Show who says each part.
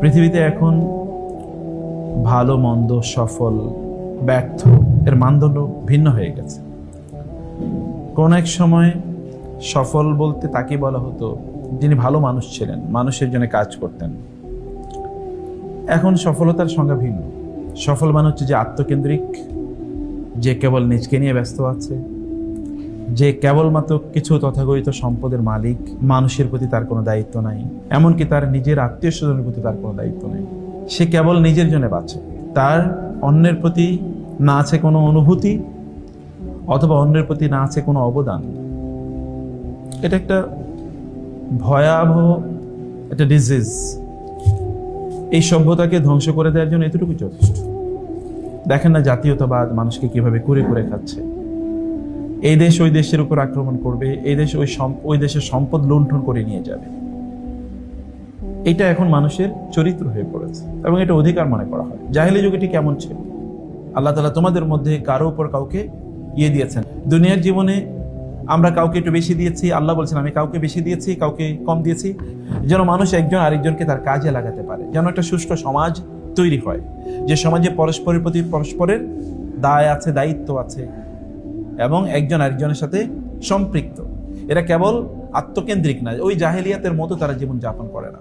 Speaker 1: পৃথিবীতে এখন ভালো মন্দ, সফল ব্যর্থ এর মানদণ্ড ভিন্ন হয়ে গেছে। কোন এক সময় সফল বলতে তাকে বলা হতো যিনি ভালো মানুষ ছিলেন, মানুষের জন্য কাজ করতেন। এখন সফলতার সংজ্ঞা ভিন্ন। সফল মানে হচ্ছে যে আত্মকেন্দ্রিক, যে কেবল নিজকে নিয়ে ব্যস্ত আছে, যে কেবলমাত্র কিছু তথাকথিত সম্পদের মালিক, মানুষের প্রতি তার কোনো দায়িত্ব নাই, এমনকি তার নিজের আত্মীয় স্বজনের প্রতি তার কোনো দায়িত্ব নেই। সে কেবল নিজের জন্য বাঁচে, তার অন্যের প্রতি না আছে কোনো অনুভূতি অথবা অন্যের প্রতি না আছে কোনো অবদান। এটা একটা ভয়াবহ একটা ডিজিজ। এই সভ্যতাকে ধ্বংস করে দেওয়ার জন্য এতটুকু যথেষ্ট। দেখেন না জাতীয়তাবাদ মানুষকে কিভাবে কুরে কুরে খাচ্ছে। এই দেশ ওই দেশের উপর আক্রমণ করবে, এই দেশ ওই দেশের সম্পদ লুণ্ঠন করে নিয়ে যাবে। এটা এখন মানুষের চরিত্র হয়ে পড়েছে এবং এটা অধিকার মনে করা হয়। জাহেলি যুগে ঠিক কেমন ছিল? আল্লাহ তাআলা তোমাদের মধ্যে কারো উপর কাউকে দিয়েছেন। দুনিয়ার জীবনে আমরা কাউকে একটু বেশি দিয়েছি, আল্লাহ বলছেন আমি কাউকে বেশি দিয়েছি, কাউকে কম দিয়েছি, যেন মানুষ একজন আরেকজনকে তার কাজে লাগাতে পারে, যেন একটা সুষ্ঠু সমাজ তৈরি হয়, যে সমাজে পরস্পরের প্রতি পরস্পরের দায় আছে, দায়িত্ব আছে এবং একজন আরেকজনের সাথে সম্পৃক্ত। এরা কেবল আত্মকেন্দ্রিক না, ওই জাহেলিয়াতের মতো তারা জীবন যাপন করে না।